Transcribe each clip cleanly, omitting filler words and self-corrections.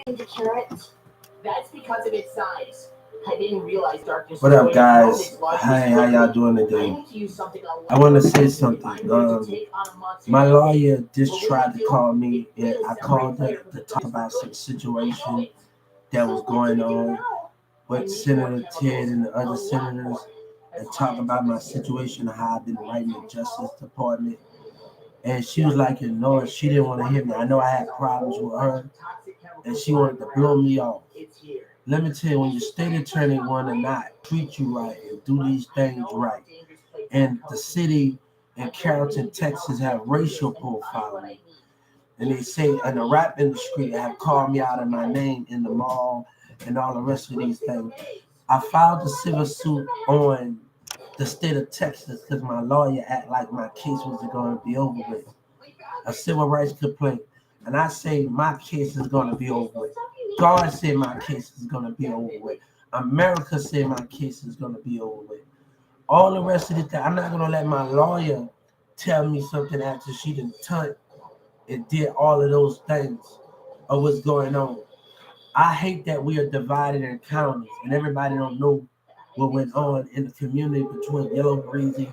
into carrots? That's because of its size. I didn't realize darkness. What up, guys? Hi, how y'all doing today? I want to say something. My lawyer just tried to call me, and I called her to talk about some situation that was going on with Senator Ted and the other senators, and talk about my situation, how I've been writing the Justice Department. And she was like, she didn't want to hear me. I know I had problems with her, and she wanted to blow me off. Let me tell you, when your state attorney want to not treat you right and do these things right, and the city in Carrollton, Texas, have racial profiling, and they say, and the rap industry have called me out of my name in the mall and all the rest of these things. I filed a civil suit on the state of Texas because my lawyer act like my case was going to be over with. A civil rights complaint. And I say my case is going to be over with. God said my case is going to be over with. America said my case is going to be over with. All the rest of the I'm not going to let my lawyer tell me something after she done touched and did all of those things of what's going on. I hate that we are divided in counties and everybody don't know what went on in the community between Yellow Breezy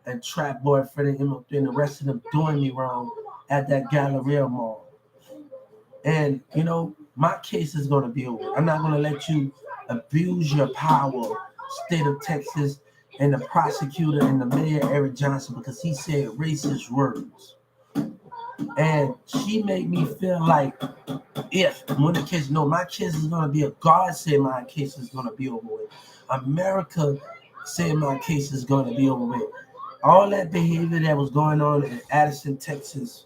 and Trap Boy, Freddie M03, and the rest of them doing me wrong at that Galleria Mall. And, my case is going to be over. I'm not going to let you abuse your power, state of Texas, and the prosecutor and the mayor, Eric Johnson, because he said racist words. And she made me feel like when the case, my case is going to be God said my case is going to be over with. America said my case is going to be over with. All that behavior that was going on in Addison, Texas,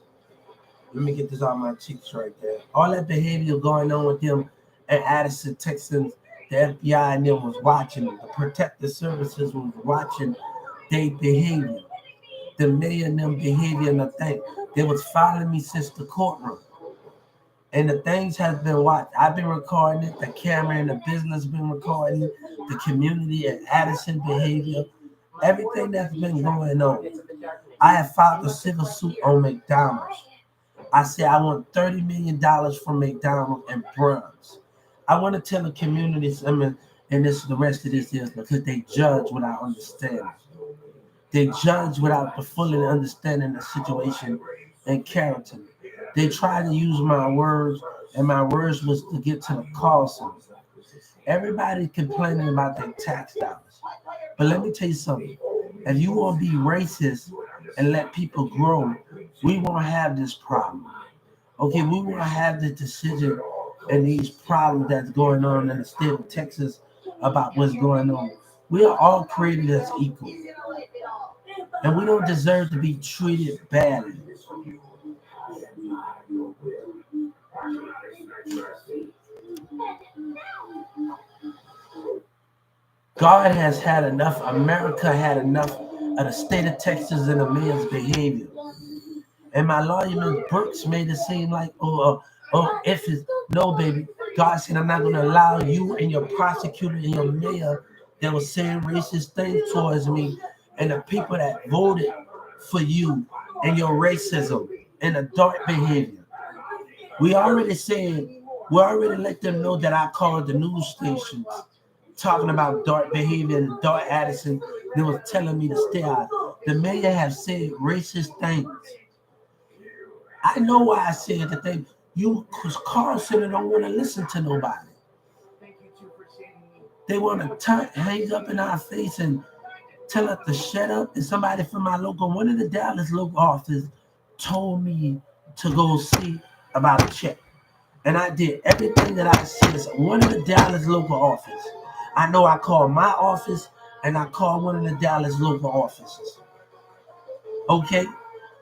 let me get this out of my cheeks right there. All that behavior going on with them in Addison, Texas, the FBI and them was watching them. The protective services was watching their behavior. The mayor and them behavior and the thing. They was following me since the courtroom. And the things have been watched. I've been recording it. The camera and the business been recording it. The community and Addison behavior. Everything that's been going on. I have filed a civil suit on McDonald's. I said I want $30 million from McDonald's and Browns. I want to tell the community something, and this the rest of this is because they judge without understanding. They judge without the fully understanding the situation and character. They try to use my words, and my words was to get to the cause. Everybody complaining about their tax dollars. But let me tell you something. If you want to be racist and let people grow, we won't have this problem. Okay, we won't have the decision and these problems that's going on in the state of Texas about what's going on. We are all created as equal. And we don't deserve to be treated badly. God has had enough. America had enough of the state of Texas and the mayor's behavior. And my lawyer, Ms. Brooks, made it seem like, if it's no, baby. God said, I'm not going to allow you and your prosecutor and your mayor that was saying racist things towards me and the people that voted for you and your racism and adult behavior. We already let them know that I called the news stations talking about dark behavior and dark Addison. They was telling me to stay out. The mayor has said racist things. I know why I said the thing. You, because Carlson don't want to listen to nobody. They want to hang up in our face and tell us to shut up. And somebody from my one of the Dallas local offices told me to go see about a check. And I did everything that I said. So one of the Dallas local offices. I know I called my office and I called one of the Dallas local offices. Okay?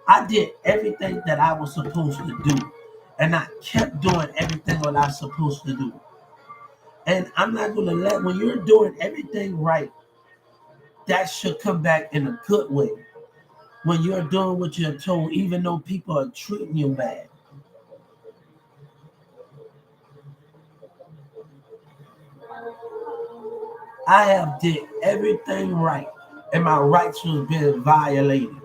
I did everything that I was supposed to do. And I kept doing everything what I was supposed to do. And I'm not going to when you're doing everything right, that should come back in a good way. When you're doing what you're told, even though people are treating you bad. I have did everything right, and my rights was being violated.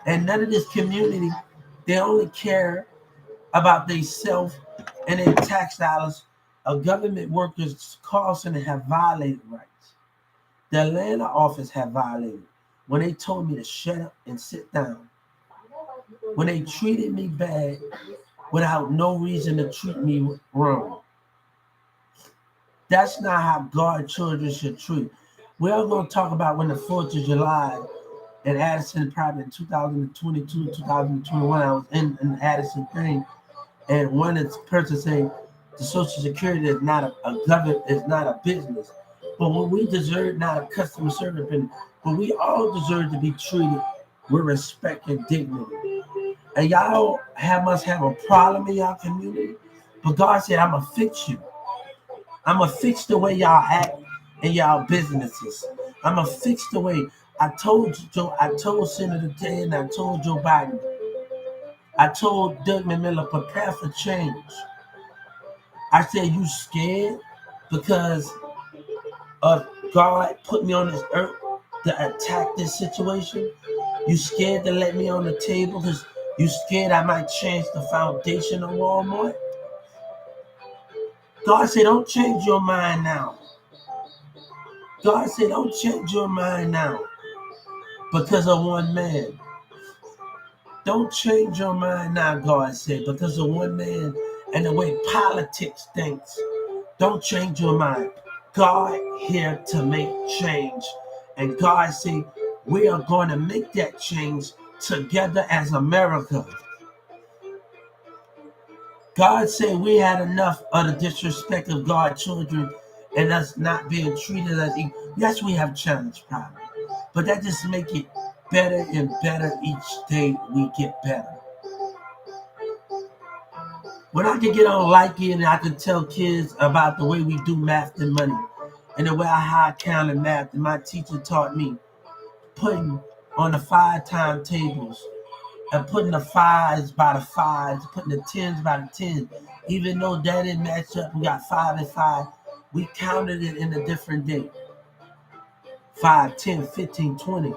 And none of this community, they only care about themselves and in tax dollars, a government worker's call center have violated rights. The Atlanta office have violated when they told me to shut up and sit down. When they treated me bad without no reason to treat me wrong. That's not how God children should treat. We are going to talk about when the 4th of July in Addison, probably in 2022, 2021, I was in an Addison thing, and one of the person saying the Social Security is not a government, is not a business. But when we deserve not a customer service, but we all deserve to be treated with respect and dignity. And y'all must have a problem in y'all community. But God said, I'm gonna fix you. I'm gonna fix the way y'all act in y'all businesses. I'm gonna fix the way I told Senator Tay and I told Joe Biden. I told Doug McMillan, prepare for change. I said, you scared because of God put me on this earth to attack this situation? You scared to let me on the table because you scared I might change the foundation of Walmart? God said, don't change your mind now. God said, don't change your mind now because of one man. Don't change your mind now, God said, because of one man and the way politics thinks. Don't change your mind. God here to make change. And God said, we are going to make that change together as America. God said we had enough of the disrespect of God's children and us not being treated as equal. Yes, we have challenge problems, but that just make it better and better each day we get better. When I can get on Likey and I can tell kids about the way we do math and money and the way how I counted math, and my teacher taught me putting on the 5 timetables and putting the 5s by the 5s, putting the 10s by the 10s. Even though that didn't match up, we got 5 and 5. We counted it in a different day. 5, 10, 15, 20.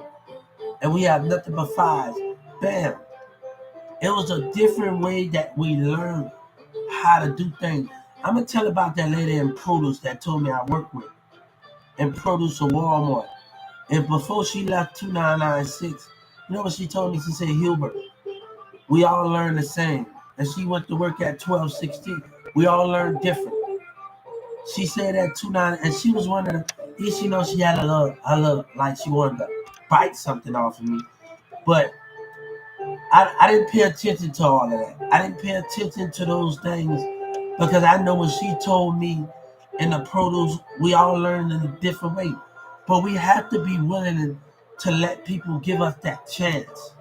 And we have nothing but 5s. Bam. It was a different way that we learned how to do things. I'm going to tell about that lady in produce that told me I worked with. In produce or Walmart. And before she left 2996, you know what she told me? She said, Hilbert, we all learn the same. And she went to work at 1216. We all learn different. She said at 29, and she was one of the, she she had a little, like she wanted to bite something off of me. But I didn't pay attention to all of that. I didn't pay attention to those things because I know when she told me in the produce, we all learn in a different way. But we have to be willing to let people give us that chance.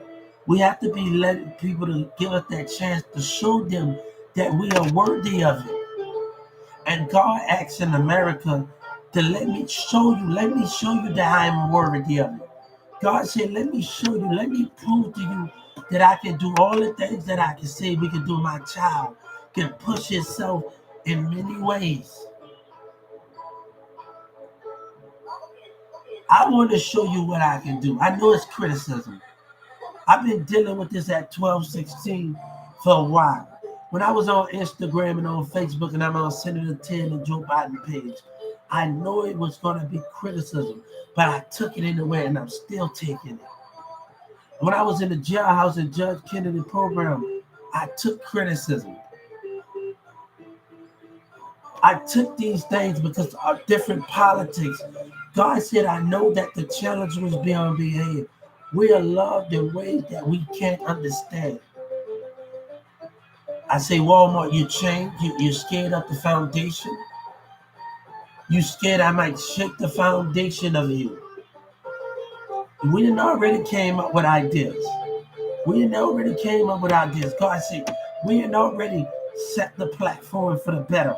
We have to be letting people to give us that chance to show them that we are worthy of it. And God asks in America to let me show you that I am worthy of it. God said, let me show you, let me prove to you that I can do all the things that I can say we can do. My child can push himself in many ways. I want to show you what I can do. I know it's criticism. I've been dealing with this at 1216 for a while. When I was on Instagram and on Facebook and I'm on Senator 10 and Joe Biden page, I know it was going to be criticism, but I took it anyway and I'm still taking it. When I was in the jailhouse in Judge Kennedy program, I took criticism. I took these things because of different politics. God said, I know that the challenge was beyond behave. We are loved in ways that we can't understand. I say, Walmart, you changed. You're scared of the foundation. You scared I might shake the foundation of you. We didn't already came up with ideas. We didn't already came up with ideas. God said, we didn't already set the platform for the better.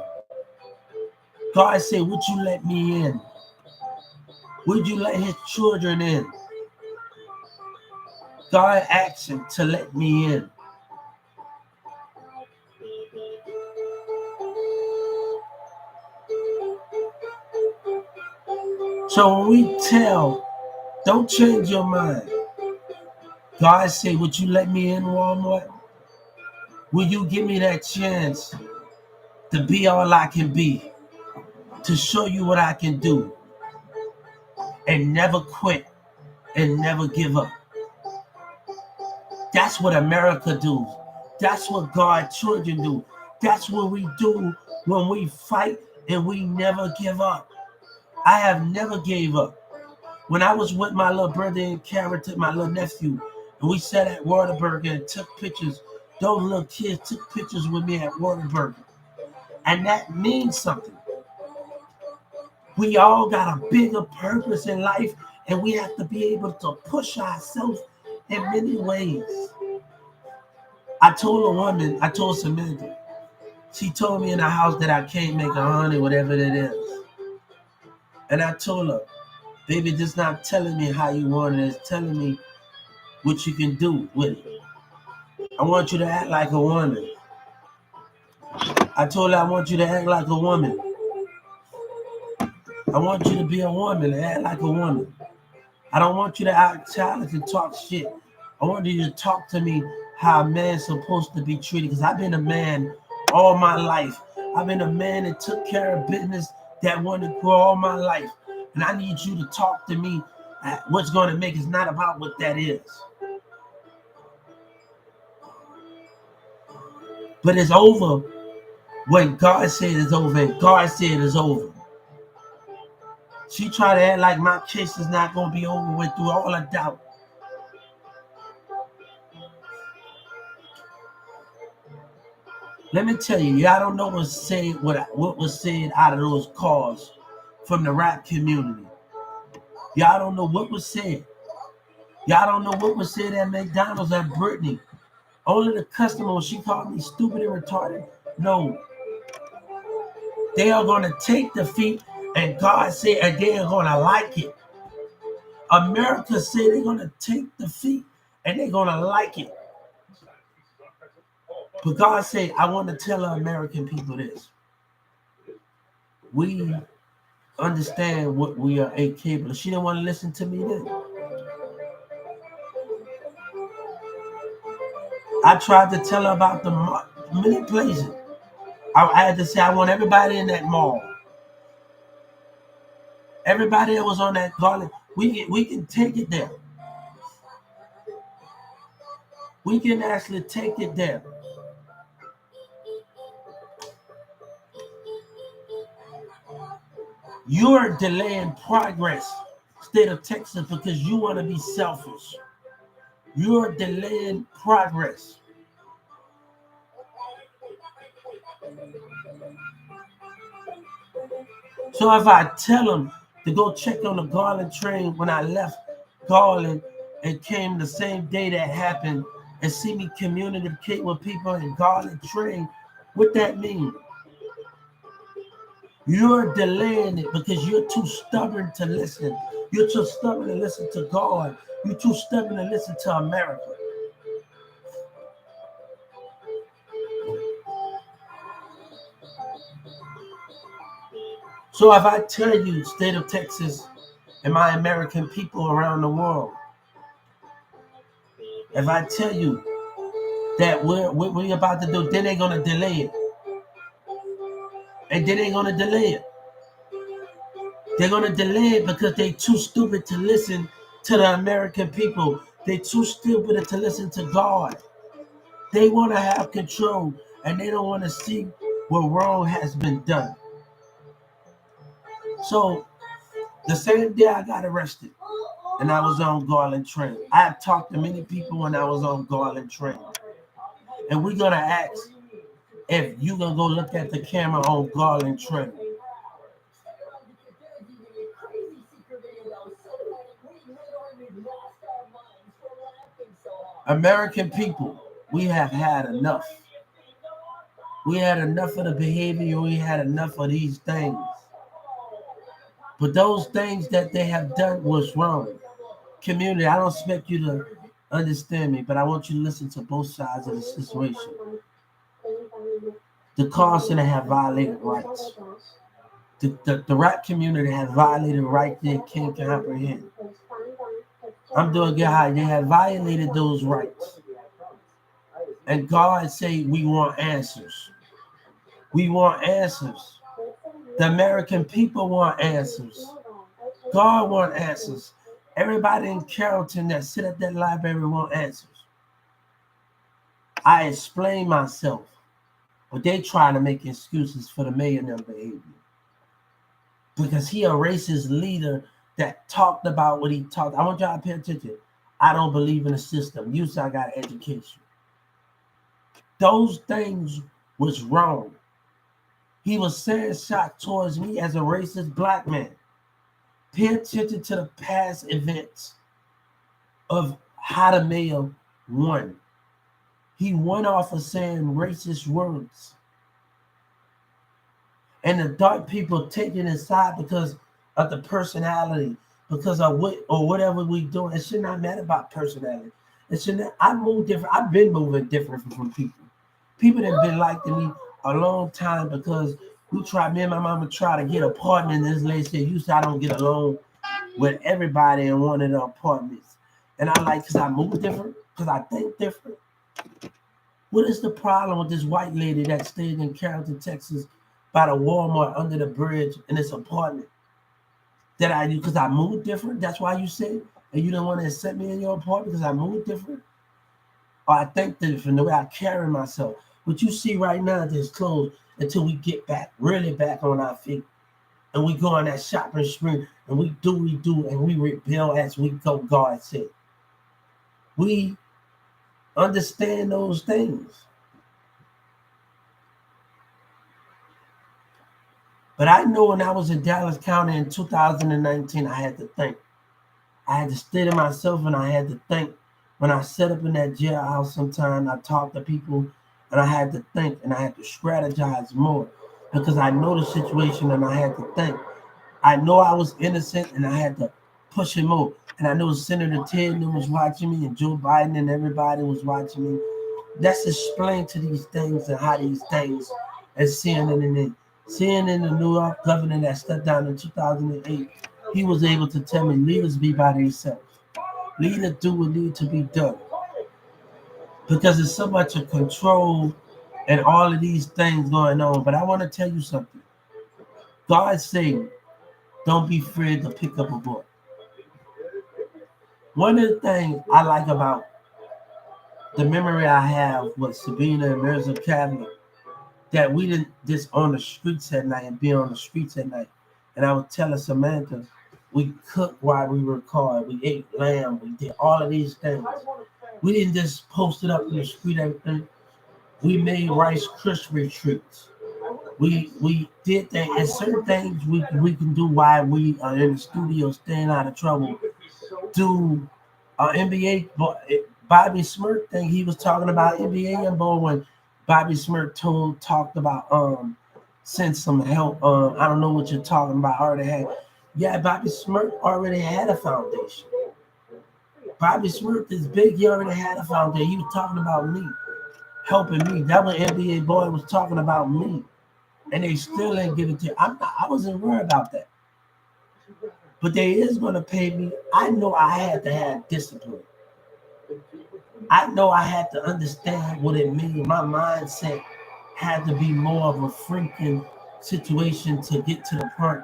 God said, would you let me in? Would you let his children in? God asked him to let me in. So when we tell, don't change your mind. God said, would you let me in, Walmart? Will you give me that chance to be all I can be, to show you what I can do, and never quit and never give up. That's what America do. That's what God's children do. That's what we do when we fight and we never give up. I have never gave up. When I was with my little brother in Carrollton, my little nephew, and we sat at Whataburger and took pictures, those little kids took pictures with me at Whataburger. And that means something. We all got a bigger purpose in life, and we have to be able to push ourselves in many ways. I told Samantha, she told me in the house that I can't make 100, whatever it is. And I told her, baby, just not telling me how you want it, it's telling me what you can do with it. I want you to act like a woman. I told her I want you to act like a woman. I want you to be a woman and act like a woman. I don't want you to act childish and talk shit. I want you to talk to me how a man's supposed to be treated. Because I've been a man all my life. I've been a man that took care of business that wanted to grow all my life. And I need you to talk to me. What's going to make it's not about what that is. But it's over when God said it's over and God said it's over. She tried to act like my case is not going to be over with through all the doubt. Let me tell you, y'all don't know what was said out of those calls from the rap community. Y'all don't know what was said. Y'all don't know what was said at McDonald's at Brittany. Only the customer, when she called me stupid and retarded, no. They are going to take defeat, and God said, and they are going to like it. America said they're going to take defeat, and they're going to like it. But God said, I want to tell the American people this. We understand what we are capable of. She didn't want to listen to me then. I tried to tell her about the many places. I had to say, I want everybody in that mall. Everybody that was on that garden, we can take it there. We can actually take it there. You're delaying progress, state of Texas, because you want to be selfish. You're delaying progress. So if I tell them to go check on the Garland train when I left Garland and came the same day that happened and see me communicate with people in Garland train, what that mean? You're delaying it because you're too stubborn to listen. You're too stubborn to listen to God. You're too stubborn to listen to America. So if I tell you, state of Texas and my American people around the world, if I tell you that what we're about to do, then they're going to delay it. And then they're going to delay it. They're going to delay it because they're too stupid to listen to the American people. They're too stupid to listen to God. They want to have control, and they don't want to see what wrong has been done. So the same day I got arrested, and I was on Garland train. I have talked to many people when I was on Garland train. And we're going to ask if you're going to go look at the camera on Garland train. American people, we have had enough. We had enough of the behavior. We had enough of these things. But those things that they have done was wrong. Community, I don't expect you to understand me, but I want you to listen to both sides of the situation. The car center have violated rights. The rap community has violated rights they can't comprehend. I'm doing good how they have violated those rights. And God say we want answers. We want answers. The American people want answers. God want answers. Everybody in Carrollton that sit at that library want answers. I explain myself, but they trying to make excuses for the mayor and their behavior. Because he a racist leader that talked about what he talked. I want y'all to pay attention. I don't believe in the system. You say I got education. Those things was wrong. He was saying shot towards me as a racist black man. Pay attention to the past events of how the mayor won. He won off of saying racist words. And the dark people taking his side because of the personality, because of what or whatever we doing. It should not matter about personality. It should not. I move different. I've been moving different from people. People that have been liking me a long time because me and my mama try to get an apartment. And this lady said, "You said I don't get along with everybody in one of the apartments." And I like because I move different, because I think different. What is the problem with this white lady that stayed in Carrollton, Texas, by the Walmart under the bridge in this apartment that I do because I moved different? That's why you say, and you don't want to accept me in your apartment because I moved different? Or I think different, the way I carry myself. What you see right now is closed until we get back, really back on our feet. And we go on that shopping spree and we do, and we rebuild as we go, God said. We understand those things. But I know when I was in Dallas County in 2019, I had to think. I had to stay to myself and I had to think. When I set up in that jailhouse sometime, I talked to people and I had to think and I had to strategize more because I know the situation and I had to think. I know I was innocent and I had to push it more. And I know Senator Ted was watching me and Joe Biden and everybody was watching me. Let's explain to these things and how these things, as seeing in the New York governor that stepped down in 2008, he was able to tell me leaders be by themselves. Leaders do what need to be done. Because there's so much of control and all of these things going on. But I want to tell you something. God said, don't be afraid to pick up a book. One of the things I like about the memory I have with Sabina and Mirza Cabinet, that we didn't just on the streets at night and be on the streets at night. And I was telling Samantha, we cooked while we were called. We ate lamb. We did all of these things. We didn't just post it up in the street, everything. We made Rice Krispie treats. We did things, and certain things we can do while we are in the studio staying out of trouble. Do NBA, Bobby Smirk thing. He was talking about NBA and ball when Bobby Smirk talked about send some help. I don't know what you're talking about. Already had, yeah. Bobby Smirk already had a foundation. Bobby Smirk is big. He already had a foundation. He was talking about me, helping me. That was NBA boy was talking about me, and they still ain't give it to. I wasn't worried about that. But they is gonna pay me. I know I had to have discipline. I know I had to understand what it means. My mindset had to be more of a freaking situation to get to the point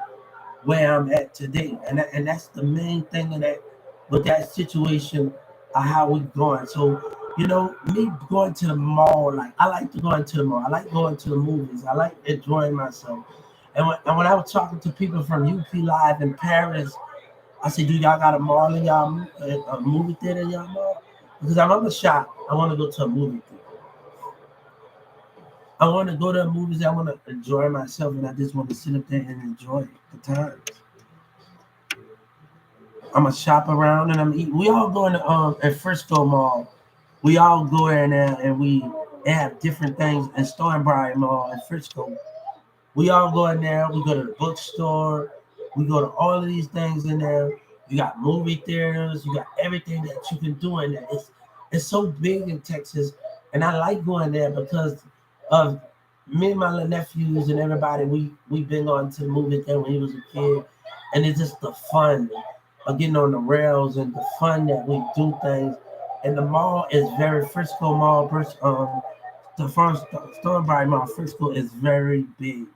where I'm at today. And that's the main thing in that with that situation of how we going. So, me going to the mall, like I like to go into the mall. I like going to the movies. I like enjoying myself. And when I was talking to people from UP Live in Paris, I said, do y'all got a mall in y'all, a movie theater in y'all mall? Because I'm on the shop. I want to go to a movie theater. I want to go to movies. I want to enjoy myself, and I just want to sit up there and enjoy the time. I'm gonna shop around and I'm eat. We all go in the at Frisco Mall. We all go in there and we have different things in Stormbriar Mall in Frisco. We all go in there. We go to the bookstore. We go to all of these things in there. You got movie theaters. You got everything that you can do in there. It's so big in Texas, and I like going there because of me and my little nephews and everybody. We've been going to the movie theater when he was a kid, and it's just the fun of getting on the rails and the fun that we do things. And the mall is very Frisco Mall. the first Thornbury Mall Free School is very big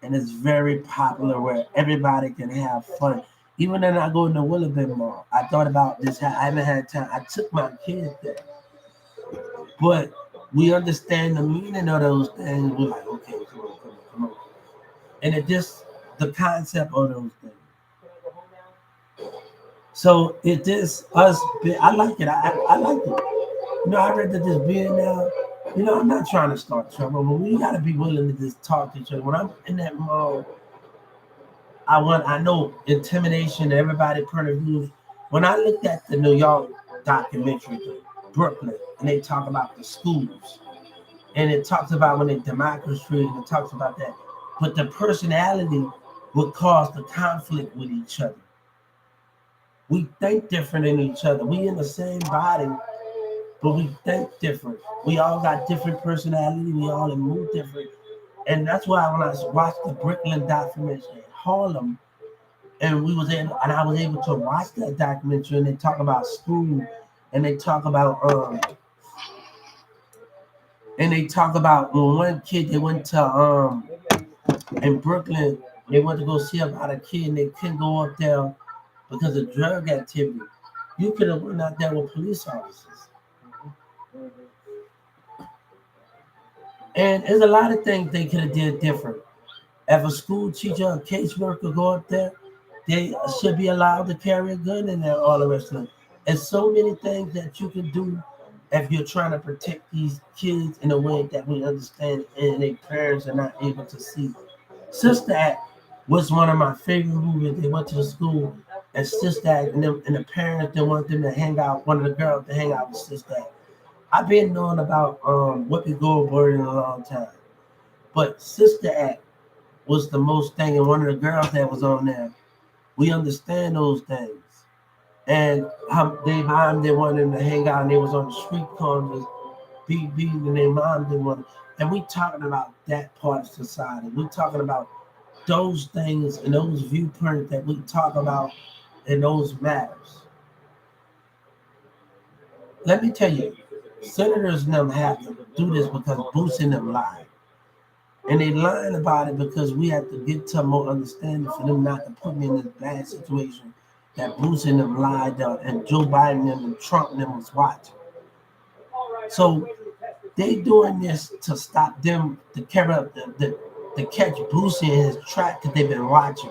and it's very popular where everybody can have fun. Even when I go to Willowbend Mall, I thought about this. I haven't had time. I took my kids there, but we understand the meaning of those things. We're like, okay, come on, and it just the concept of those things. So it just us. I like it. I like it. I read that this being now. I'm not trying to start trouble, but we got to be willing to just talk to each other. When I'm in that mall, I know intimidation, everybody point of views. When I looked at the New York documentary, Brooklyn, and they talk about the schools, and it talks about when they democracy, and it talks about that, but the personality would cause the conflict with each other. We think different in each other. We in the same body, but we think different. We all got different personality. We all move different. And that's why when I watched the Brooklyn documentary in Harlem, and I was able to watch that documentary, and they talk about school, and they talk about when one kid they went to in Brooklyn, they went to go see about a kid, and they couldn't go up there because of drug activity. You could have went out there with police officers. And there's a lot of things they could have did different. If a school teacher or caseworker go up there, they should be allowed to carry a gun in there, all the rest of it. There's so many things that you can do if you're trying to protect these kids in a way that we understand and their parents are not able to see. Sister Act was one of my favorite movies. They went to the school and Sister Act and the parents they want them to hang out, one of the girls to hang out with Sister Act. I've been knowing about Whoopi Goldberg in a long time. But Sister Act was the most thing, and one of the girls that was on there, we understand those things. And their mom didn't want them to hang out, and they was on the street corners, beating, and their mom didn't want. And we talking about that part of society. We talking about those things and those viewpoints that we talk about in those matters. Let me tell you, senators and them have to do this because Boosie and them lied. And they lying about it because we have to get to more understanding for them not to put me in this bad situation that Bruce and them lied down and Joe Biden and them and Trump and them was watching. So they doing this to stop them to carry up to catch Bruce in his track because they've been watching.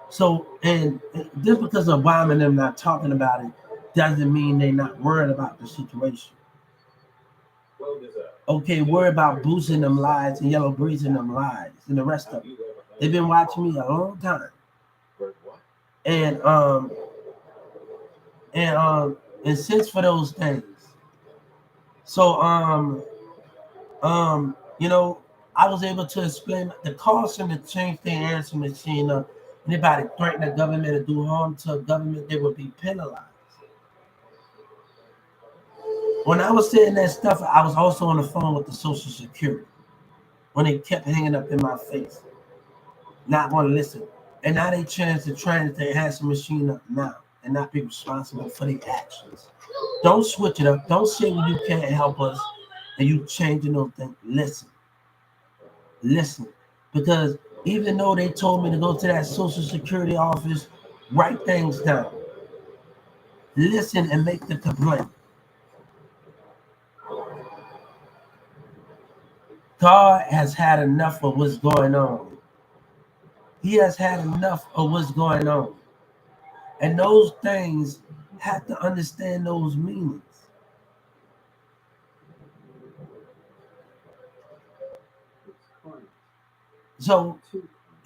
So and just because Obama and them not talking about it doesn't mean they're not worried about the situation. Okay, worry about boosting them lies and yellow breezing them lies and the rest of them. They've been watching me a long time. And and since for those things. So I was able to explain the cost and to change their answer machine up. Anybody threaten the government to do harm to a government, they would be penalized. When I was saying that stuff, I was also on the phone with the Social Security when they kept hanging up in my face, not want to listen. And now they chance to train their answer machine up now and not be responsible for their actions. Don't switch it up. Don't say when you can't help us and you changing those things. Listen. Because even though they told me to go to that Social Security office, write things down. Listen and make the complaint. God has had enough of what's going on. He has had enough of what's going on. And those things have to understand those meanings. So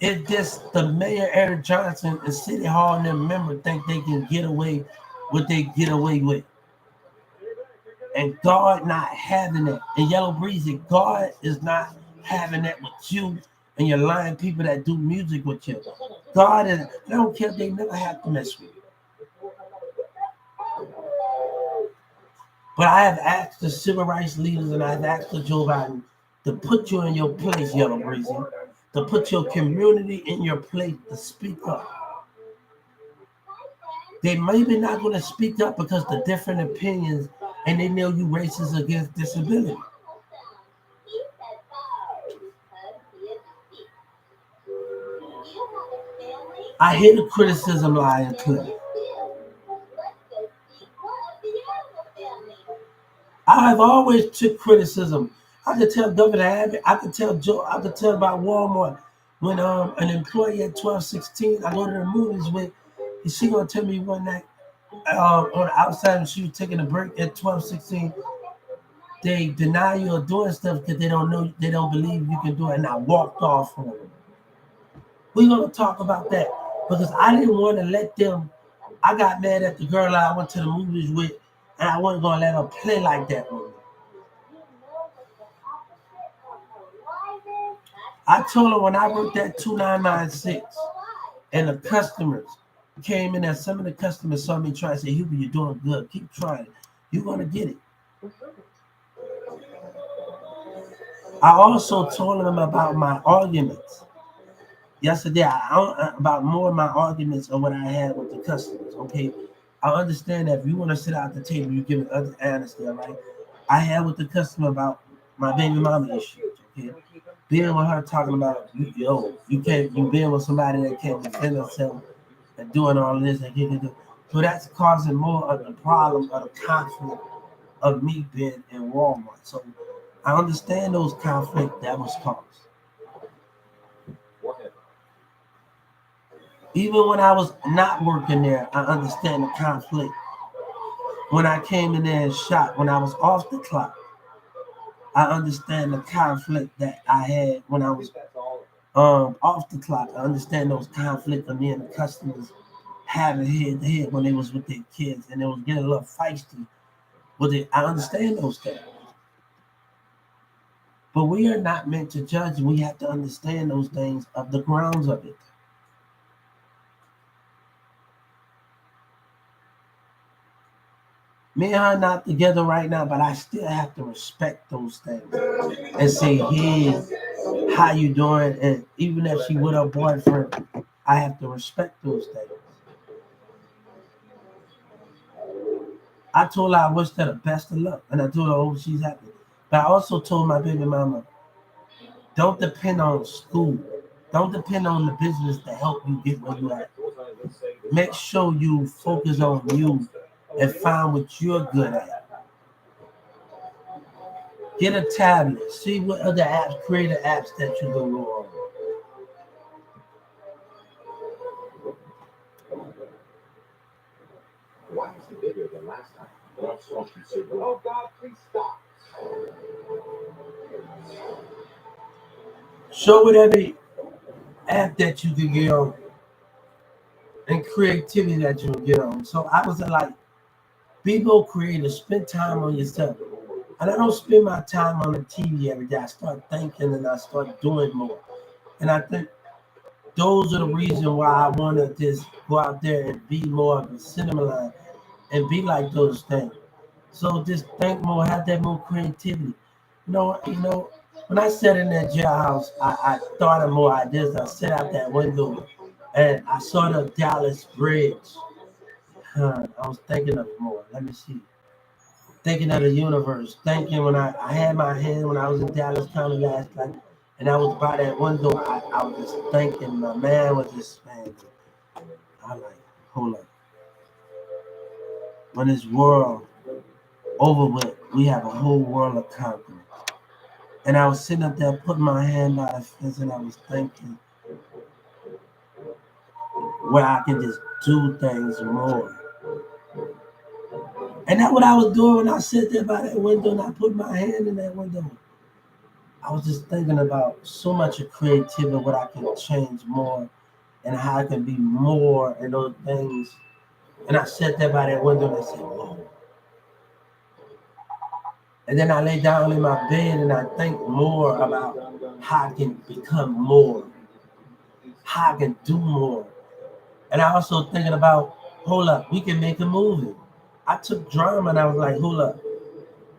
it just the mayor Eric Johnson and City Hall and their members think they can get away what they get away with. And God not having it. And Yellow Breezy, God is not having that with you and your lying people that do music with you. God is, I don't care if they never have to mess with you. But I have asked the civil rights leaders and I've asked the Joe Biden to put you in your place, Yellow Breezy, to put your community in your place to speak up. They maybe not going to speak up because the different opinions and they know you racist against disability. I hear the criticism loud and clear. I have always took criticism. I could tell Governor Abbott, I could tell Joe, I could tell about Walmart. When an employee at 1216 I go to the movies with, and she gonna tell me one night on the outside when she was taking a break at 1216, they deny you of doing stuff because they don't know, they don't believe you can do it, and I walked off on them. We're gonna talk about that because I didn't want to let them. I got mad at the girl I went to the movies with, and I wasn't gonna let her play like that with me. I told her when I worked at 2996 and the customers came in there, some of the customers saw me try to say, Hubert, you're doing good. Keep trying. You're going to get it. I also told them about my arguments. Yesterday, about more of my arguments of what I had with the customers. Okay, I understand that if you want to sit at the table, you give it other honesty, all right? I had with the customer about my baby mama issues. Okay, being with her talking about you can't you being with somebody that can't defend herself and doing all this and can do. So that's causing more of the problem of the conflict of me being in Walmart. So I understand those conflicts that was caused. Even when I was not working there, I understand the conflict. When I came in there and shot, when I was off the clock, I understand the conflict that I had when I was off the clock. I understand those conflicts of me and the customers having head to head when they was with their kids and they was getting a little feisty with it. I understand those things. But we are not meant to judge. We have to understand those things of the grounds of it. Me and her not together right now, but I still have to respect those things and say, hey, how you doing? And even if she with her boyfriend, I have to respect those things. I told her I wish her the best of luck, and I told her, oh, she's happy. But I also told my baby mama, don't depend on school. Don't depend on the business to help you get where you at. Make sure you focus on you and find what you're good at. Get a tablet. See what other apps, creative apps that you can go on. Why is it bigger than last time? Oh God, please stop. Show whatever app that you can get on and creativity that you can get on. So I was like, be more creative, spend time on yourself. And I don't spend my time on the TV every day. I start thinking and I start doing more. And I think those are the reasons why I want to just go out there and be more of a cinema line and be like those things. So just think more, have that more creativity. When I sat in that jailhouse, I thought of more ideas. I sat out that window and I saw the Dallas Bridge. I was thinking of more. Let me see. Thinking of the universe. Thinking when I had my hand when I was in Dallas County last night and I was by that window, I was just thinking, my man was just saying, I like, hold up. When this world over with, we have a whole world of conquer. And I was sitting up there putting my hand by the fence and I was thinking where I can just do things more. And that's what I was doing when I sat there by that window and I put my hand in that window. I was just thinking about so much of creativity, what I can change more and how I can be more and those things. And I sat there by that window and I said, whoa. And then I lay down in my bed and I think more about how I can become more, how I can do more. And I also thinking about, hold up, we can make a movie. I took drama and I was like, hold up,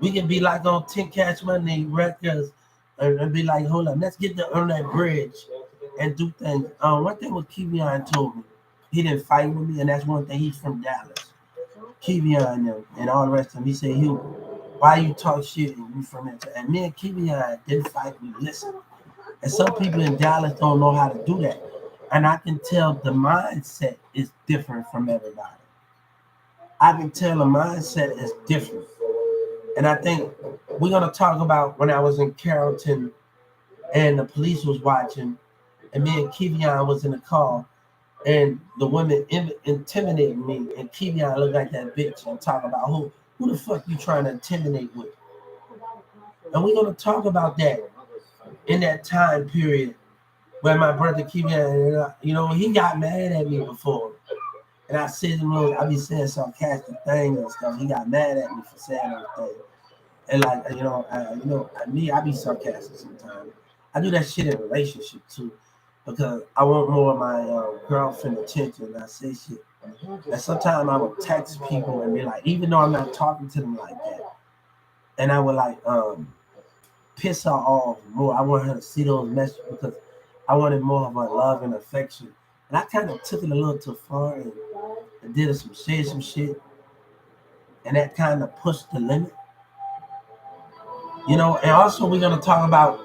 we can be like on 10 Cash Money records and be like, hold up, let's get on that bridge and do things. One thing what Kevion told me, he didn't fight with me, and that's one thing, he's from Dallas. Kevion and all the rest of them, he said, Hugh, why you talk shit and you from it? And me and Kevion didn't fight, we listened. And some people in Dallas don't know how to do that. And I can tell the mindset is different from everybody. I can tell the mindset is different. And I think we're going to talk about when I was in Carrollton and the police was watching, and me and Kevion was in the car, and the woman intimidated me, and Kevion looked like that bitch and talk about who the fuck you trying to intimidate with. And we're going to talk about that in that time period where my brother Kevion, he got mad at me before. And I said him, I be saying sarcastic things and stuff. He got mad at me for saying those things. And like, I be sarcastic sometimes. I do that shit in a relationship too, because I want more of my girlfriend attention. And I say shit. And sometimes I would text people and be like, even though I'm not talking to them like that, and I would like piss her off more. I want her to see those messages because I wanted more of her love and affection. And I kind of took it a little too far and did some shit, and that kind of pushed the limit. And also we're gonna talk about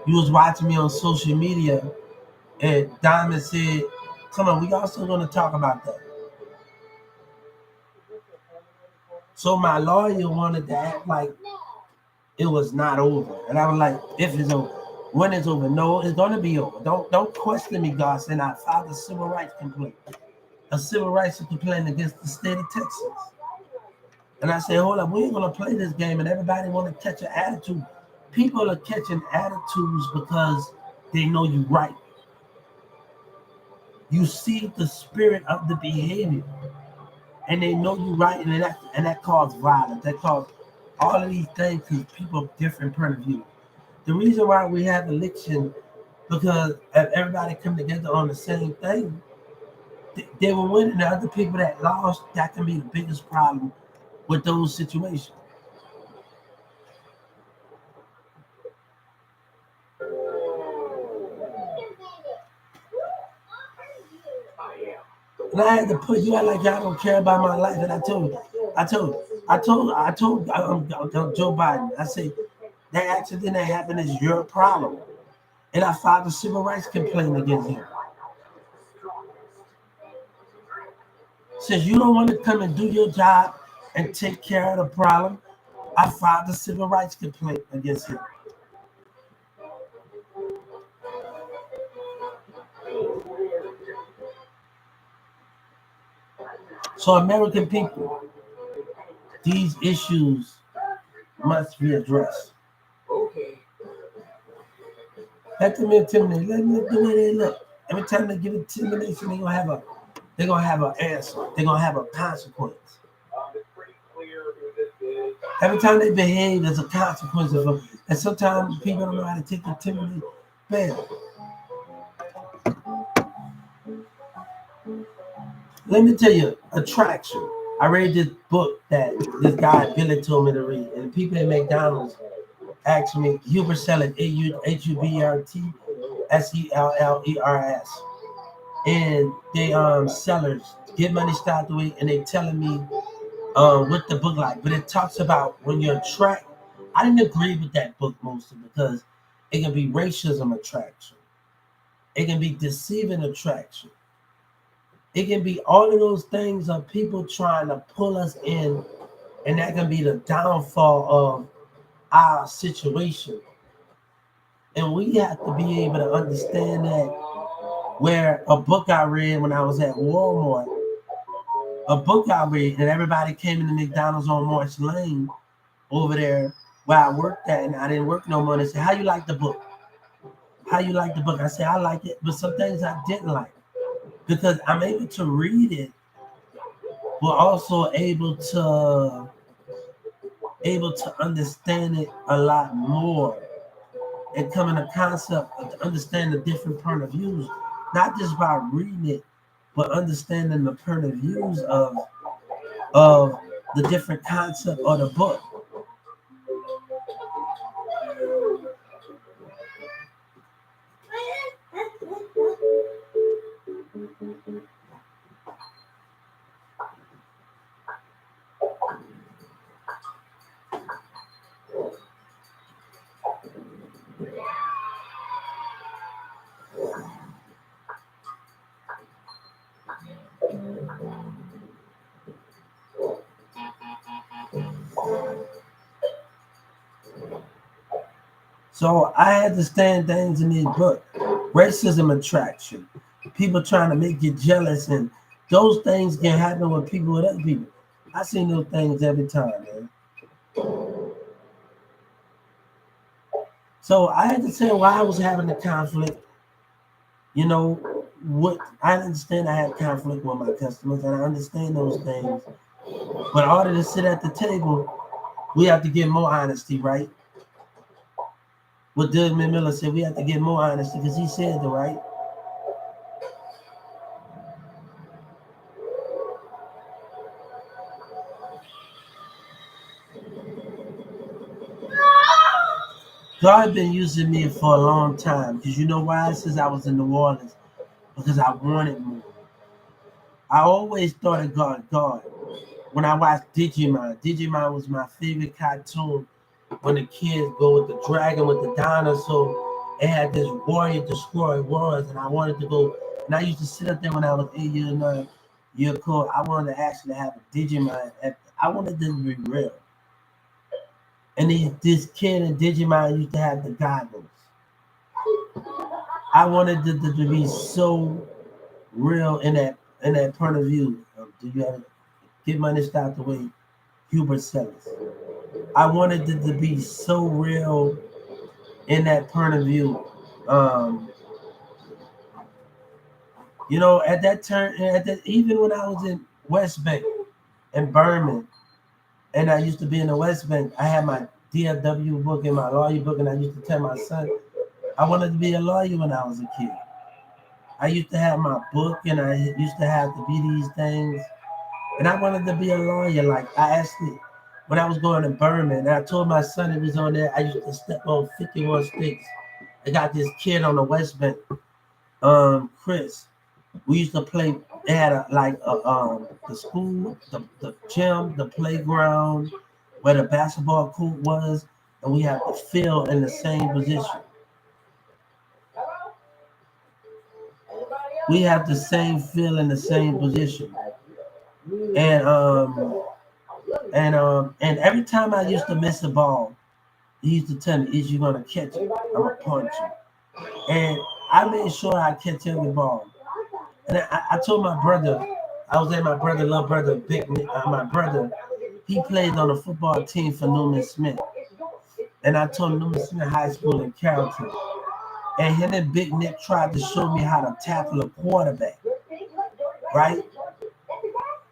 you was watching me on social media and Diamond said, come on, we also gonna talk about that. So my lawyer wanted to act like it was not over. And I was like, if it's over, when it's over, no, it's gonna be over. Don't question me, God. And I filed a civil rights complaint. A civil rights complaint against the state of Texas. And I said, hold up, we ain't gonna play this game and everybody wanna catch an attitude. People are catching attitudes because they know you right. You see the spirit of the behavior. And they know you right, and that caused violence. That caused all of these things because people have different point of view. The reason why we have election because if everybody come together on the same thing, they will win. And the other people that lost, that can be the biggest problem with those situations. And I had to put you out like y'all don't care about my life. And I told Joe Biden, I said, that accident that happened is your problem. And I filed a civil rights complaint against him. Since you don't want to come and do your job and take care of the problem, I filed a civil rights complaint against him. So, American people, these issues must be addressed. Let them intimidate. Let them look the way they look. Every time they give intimidation, they're gonna have an answer. They're gonna have a consequence. Every time they behave, there's a consequence of them. And sometimes people don't know how to take intimidation. Man, let me tell you, attraction. I read this book that this guy Billy told me to read, and people at McDonald's asked me, Hubert Sellers, HUBERTSELLERS, and they sellers get money start the way, and they telling me what the book like, but it talks about when you attract. I didn't agree with that book mostly because it can be racism attraction, it can be deceiving attraction. It can be all of those things of people trying to pull us in, and that can be the downfall of our situation. And we have to be able to understand that. Where a book I read when I was at Walmart, a book I read, and everybody came into McDonald's on March Lane over there where I worked at, and I didn't work no more. They said, "How you like the book? How you like the book?" I said, "I like it, but some things I didn't like because I'm able to read it, but also able to understand it a lot more and come in a concept of to understand the different point of views, not just by reading it, but understanding the point of views of the different concept of the book." So I had to stand things in these books. Racism attraction. People trying to make you jealous, and those things can happen with people with other people. I seen those things every time, man. So I had to say why I was having the conflict. You know, what I understand I had conflict with my customers, and I understand those things. But in order to sit at the table, we have to get more honesty, right? What Desmond Miller said, we have to get more honesty because he said the right. God been using me for a long time because you know why? Since I was in New Orleans, because I wanted more. I always thought of God. When I watched Digimon was my favorite cartoon. When the kids go with the dragon with the dinosaur, it had this warrior destroy worlds, and I wanted to go. And I used to sit up there when I was 8 years old. Year old. I wanted to actually have a Digimon. I wanted them to be real. And this kid in Digimon used to have the goggles. I wanted to be so real in that point of view. Do you have get money start the way Hubert Sellers? I wanted it to be so real in that point of view. Um, at that turn, even when I was in West Bank and Berman, and I used to be in the West Bank, I had my DFW book and my lawyer book, and I used to tell my son I wanted to be a lawyer when I was a kid. I used to have my book, and I used to have to be these things, and I wanted to be a lawyer. Like I actually, when I was going to Berman, and I told my son it was on there, I used to step on 51 sticks. I got this kid on the West Bank, Chris. We used to play. They had the school, the gym, the playground, where the basketball court was, and we had the field in the same position. We have the same feel in the same position. And and every time I used to miss a ball, he used to tell me, "Is you gonna catch it? I'm gonna punch you." And I made sure I catch every ball. And I told my brother, I was at my brother, little brother, my brother, he played on the football team for Newman Smith. And I told him Newman Smith High School in Carrollton. And him and Big Nick tried to show me how to tackle a quarterback, right?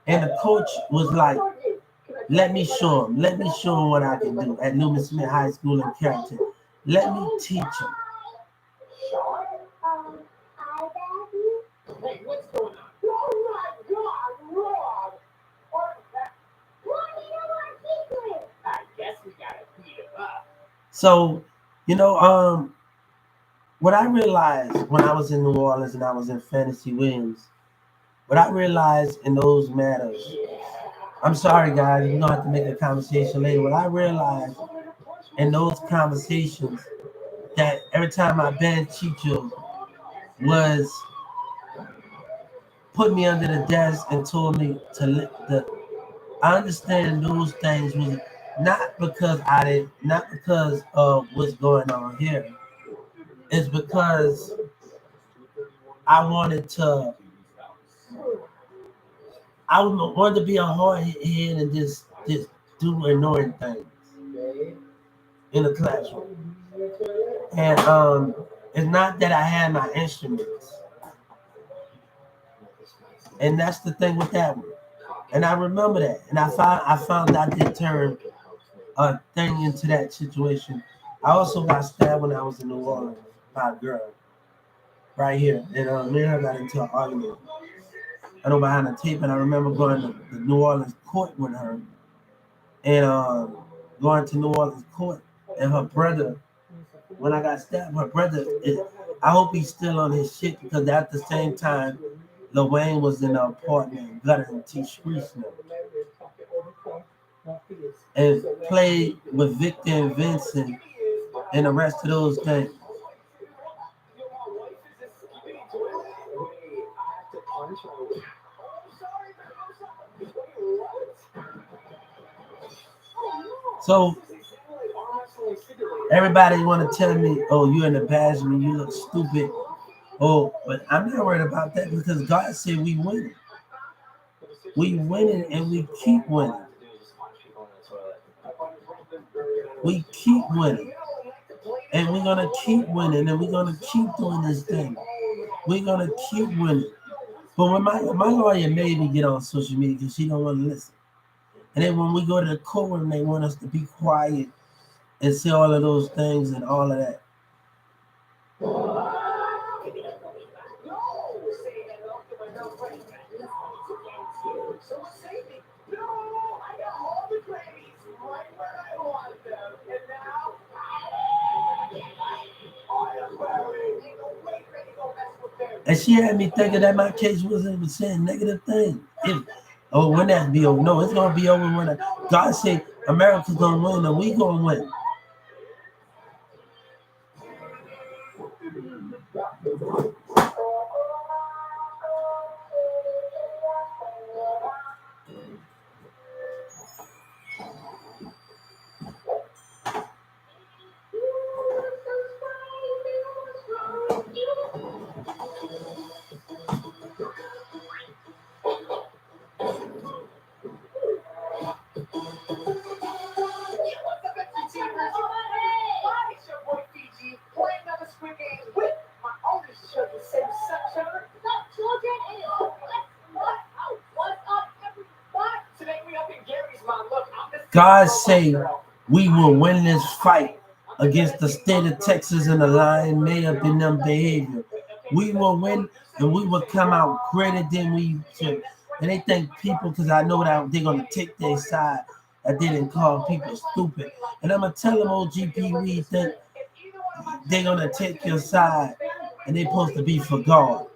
And the coach was like, let me show him what I can do at Newman Smith High School in Carrollton. Let me teach him. Hey, what's going on? Oh my God, Rob! I guess we gotta beat him up. So, you know, what I realized when I was in New Orleans and I was in Fantasy Williams, what I realized in those matters, I'm sorry guys, we're gonna have to make a conversation later. What I realized in those conversations that every time my band teacher was put me under the desk and told me to I understand those things was not because of what's going on here. It's because I wanted to wanted to be a hard head and just do annoying things in the classroom. And it's not that I had my instruments. And that's the thing with that one. And I remember that. And I found I did turn a thing into that situation. I also got stabbed when I was in New Orleans by a girl right here. And me and her got into an argument. I know behind the tape, and I remember going to the New Orleans court with her, and going to New Orleans court, and her brother. When I got stabbed, her brother. I hope he's still on his shit because at the same time, Lil Wayne was in the apartment, guttering T. Streets and played with Victor and Vincent and the rest of those things. So Everybody want to tell me, oh, you're in the embarrassment, you look stupid. Oh, but I'm not worried about that because God said we winning. We winning and we keep winning. We keep winning. And we're gonna keep winning and we're gonna keep doing this thing. We're gonna keep winning. But when my lawyer made me get on social media because she don't want to listen. And then when we go to the courtroom, they want us to be quiet and say all of those things and all of that. And she had me thinking that my case was saying negative things. When that be over? No, it's gonna be over when God said America's gonna win and we gonna win. God say we will win this fight against the state of Texas and the lying mayor and them behavior. We will win and we will come out greater than we should. And they think people, because I know that they're going to take their side, that they didn't call people stupid. And I'm going to tell them, OGP, we think they're going to take your side and they're supposed to be for God.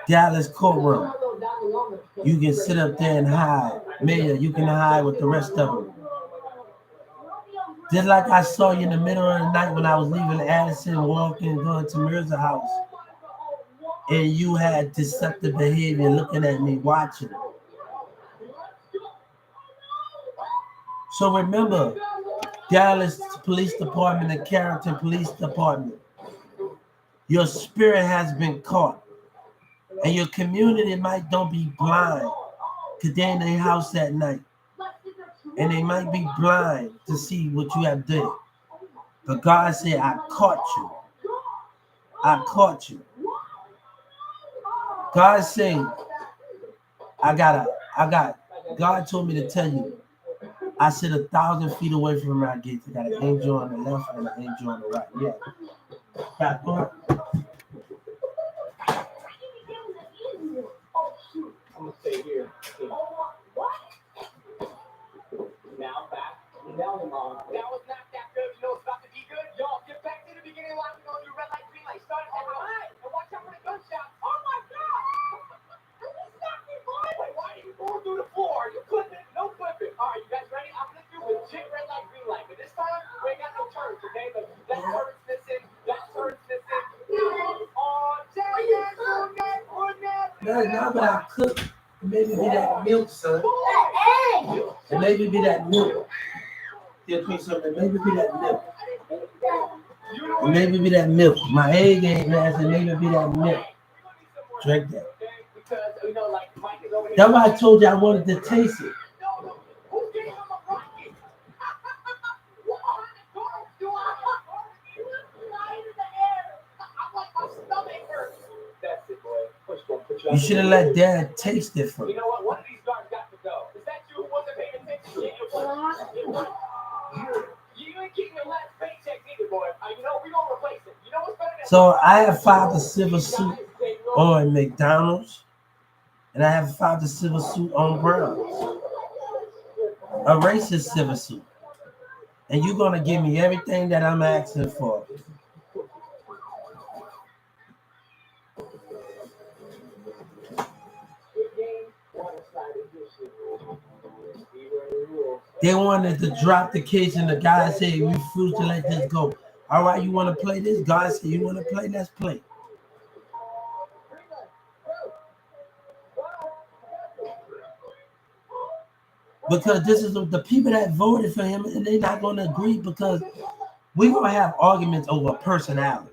Dallas courtroom. You can sit up there and hide. Mayor, you can hide with the rest of them. Just like I saw you in the middle of the night when I was leaving Addison, walking, going to Mirza's house. And you had deceptive behavior looking at me, watching. So remember, Dallas Police Department and Carrollton Police Department, your spirit has been caught. And your community might don't be blind because they're in their house at night. And they might be blind to see what you have done. But God said, I caught you. I caught you. God said, God told me to tell you, I sit 1,000 feet away from my gates. I got an angel on the left and an angel on the right. Yeah. I'm gonna stay here. What? Now back. Now mom. That was not that good. You know it's about to be good. Y'all get back to the beginning line. We're gonna do red light, green light. Start at the right. And watch out for the gunshots. Oh my God! You stopped me, boy. Wait, why are you going through the floor? You clipping? No clipping. All right, you guys ready? I'm gonna do legit red light, green light. But this time we ain't got no turns, okay? But that turn's missing. That turn's missing. Oh, now that I cook, maybe be that milk, son. And maybe be that milk. Maybe be that milk. And maybe be that milk. My egg ain't nasty. Maybe be that milk. Drink that. That's why I told you I wanted to taste it. You should have let Dad taste it first. You know what? One of these guards got to go. Is that you who wasn't paying attention? You ain't getting your last paycheck either, boy. You know, we're going to replace it. You know what's better than So I have filed a civil suit on McDonald's, and I have filed a civil suit on Browns. A racist civil suit. And you're going to give me everything that I'm asking for. They wanted to drop the case, and the guy said, "We refuse to let this go." All right, you want to play this? God said, "You want to play? Let's play." because this is the people that voted for him, and they're not going to agree because we're going to have arguments over personality.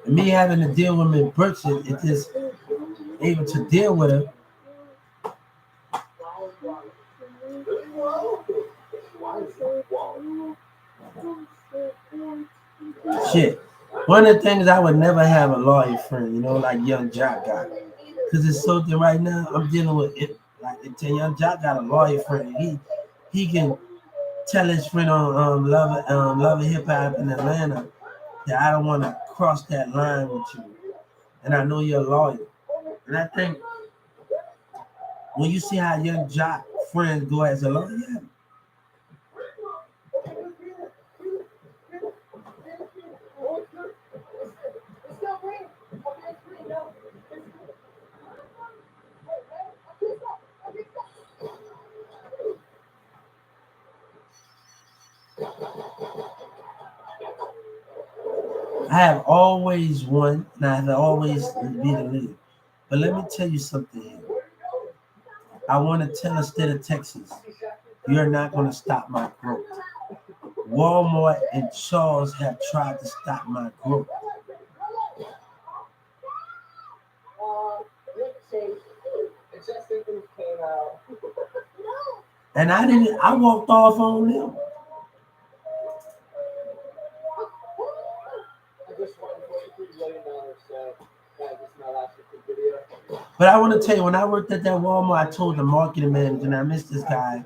Me having to deal with me Brexit, it is able to deal with it. Shit. One of the things I would never have a lawyer friend, like Young Jock got. Because it's something right now I'm dealing with it. Like Young Jock got a lawyer friend. He can tell his friend on Love and Hip Hop in Atlanta that I don't want to cross that line with you. And I know you're a lawyer. And I think when you see how Young Jock friends go as a lawyer, I have always won, and I have always be the leader. But let me tell you something here. I want to tell the state of Texas, you're not going to stop my growth. Walmart and Charles have tried to stop my growth. And I walked off on them. But I want to tell you, when I worked at that Walmart, I told the marketing manager, and I missed this guy.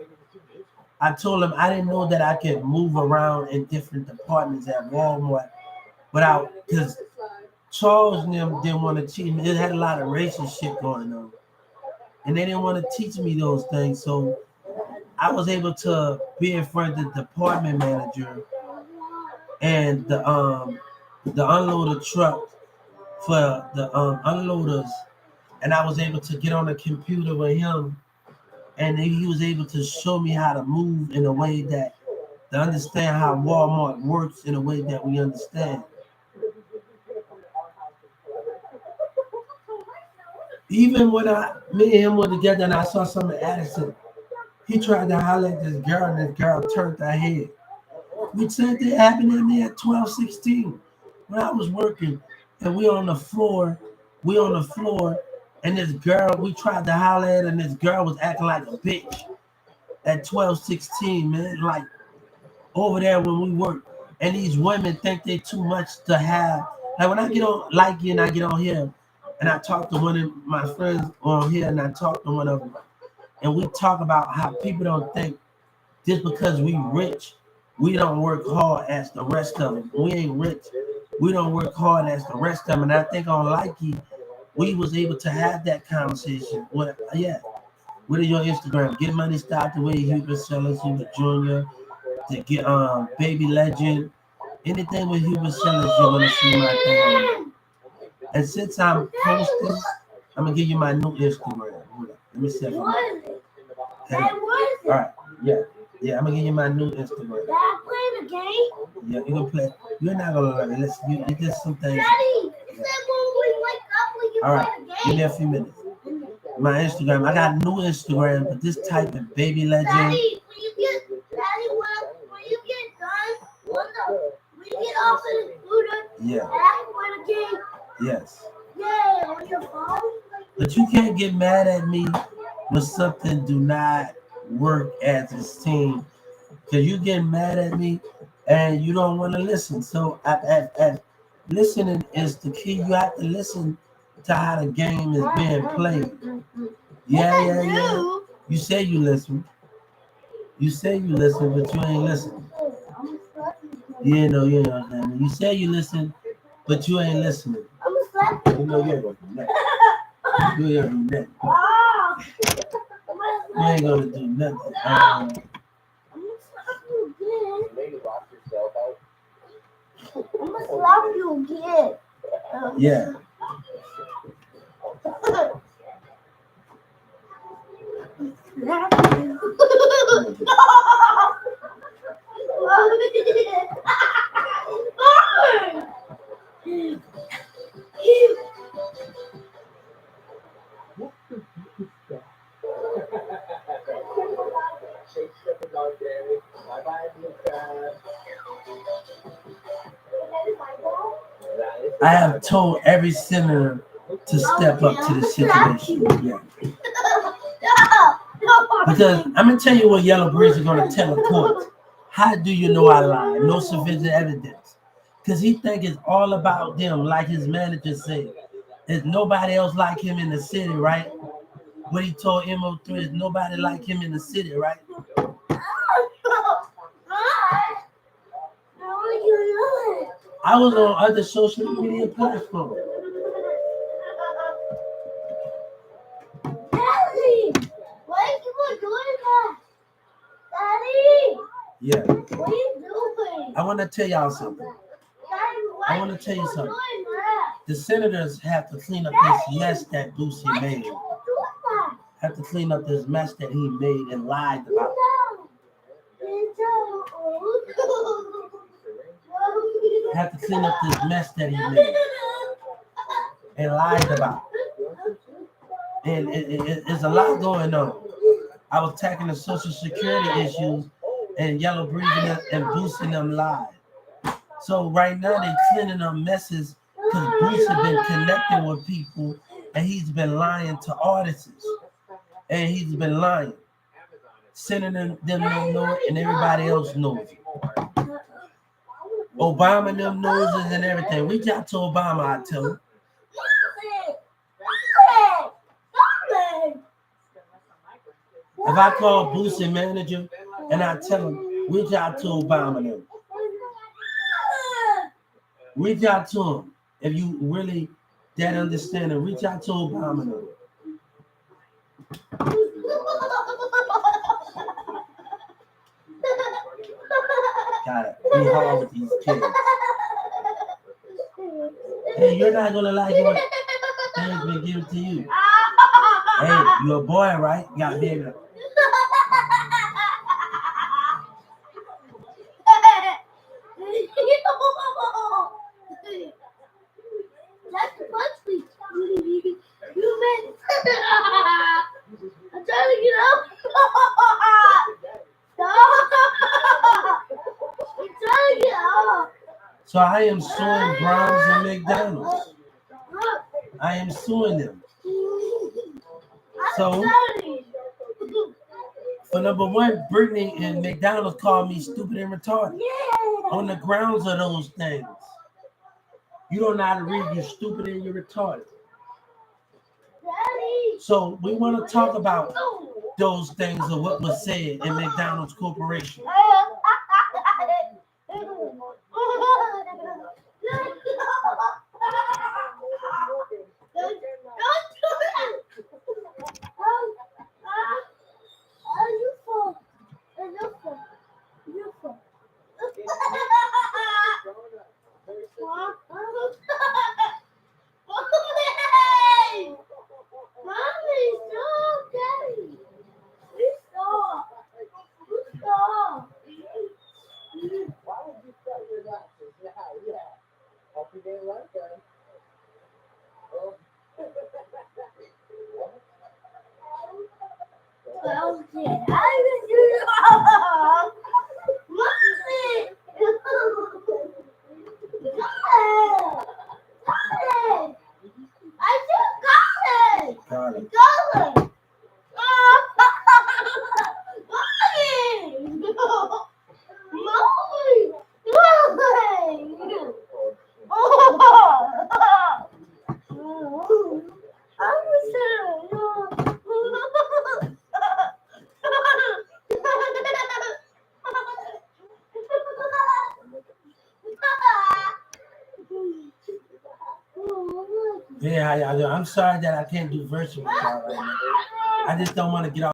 I told him I didn't know that I could move around in different departments at Walmart without, because Charles and them didn't want to teach me. It had a lot of racist shit going on. And they didn't want to teach me those things. So I was able to be in front of the department manager and the unloader truck for the unloaders. And I was able to get on the computer with him, and he was able to show me how to move in a way that to understand how Walmart works in a way that we understand. Even when me and him were together and I saw something at Addison, he tried to holler at this girl, and this girl turned her head. Which same thing happened to me at 12:16 when I was working, and we on the floor, and this girl, we tried to holler at her, and this girl was acting like a bitch at 12:16, man, like over there when we work. And these women think they too much to have. Like when I get on Likey and I get on here, and I talk to one of my friends on here, and I talk to one of them, and we talk about how people don't think just because we rich, we don't work hard as the rest of them. We ain't rich. We don't work hard as the rest of them. And I think on Likey, we was able to have that conversation. What it your Instagram? Get Money Stop the Way Hubert Sellers, Hubert Jr. to get Baby Legend. Anything with Hubert Sellers, you're gonna see my thing on there. And since I'm posting, I'm gonna give you my new Instagram. Hold up. Let me see if all right. Yeah, I'm gonna give you my new Instagram. Dad, play the game. Yeah, you gonna play. You're not gonna learn it. You just some things. Daddy, it said when we wake up, we can All right, play the game. give me a few minutes. My Instagram. I got a new Instagram, but this type of Baby Legend. Daddy, when you get done, when you get off of the scooter, Yeah. and I can play the game. Yes. Yeah, on your phone. But you can't get mad at me when something do not work as a team, because you get mad at me and you don't want to listen. So listening is the key. You have to listen to how the game is being played. Yeah. You say you listen. You say you listen, but you ain't listen. You know. You say you listen, but you ain't listening. You know you ain't gonna do that. You ain't gonna do that. You ain't gonna do nothing. I'm gonna slap you again. Maybe lock yourself out. I'm gonna slap you again. Yeah. Slap you. Shake the dog day. Bye bye, Luca. I have told every senator to step up to the situation. Yeah. Because I'm gonna tell you what Yellow Breeze is gonna tell the court. How do you know I lied? No sufficient evidence. Because he think it's all about them, like his manager said. There's nobody else like him in the city, right? What he told MO3 is nobody like him in the city, right? I was on other social media platforms. Daddy, why are you doing that? Daddy, Yeah. what are you doing? I want to tell y'all something. Daddy, why I want to tell you are something. doing that? The senators have to clean up this mess that Boosie Why made. you doing that? Have to clean up this mess that he made and lied about. Have to clean up this mess that he made and lied about. And it's a lot going on. I was tackling the social security issues and Yellow Breathing and boosting them live. So right now they're cleaning up messes because Bruce has been connecting with people and he's been lying to artists. And he's been lying. Sending them don't know it and everybody else knows it. Obama them knows it and everything. Reach out to Obama, I tell him. If I call Boosie manager and I tell him, reach out to Obama them. Reach out to him. If you really that understanding, reach out to Obama them. Gotta be hard with these kids. Hey, you're not gonna like what things been given to you. Hey, you're a boy, right? You gotta be able to. That's punch me. You meant. I'm trying to get up. Stop. I'm trying to get up. So I am suing Browns and McDonald's. I am suing them. So for number one, Brittany and McDonald's called me stupid and retarded on the grounds of those things. You don't know how to read, you're stupid and you're retarded. So we want to talk about those things of what was said in McDonald's Corporation. Why would you cut your glasses? Yeah. Hope you didn't like them. Oh. Okay, I will do it all. Mommy! I just got it! Got it! Yeah, I'm sorry that I can't do virtual with y'all right now. I just don't want to get off.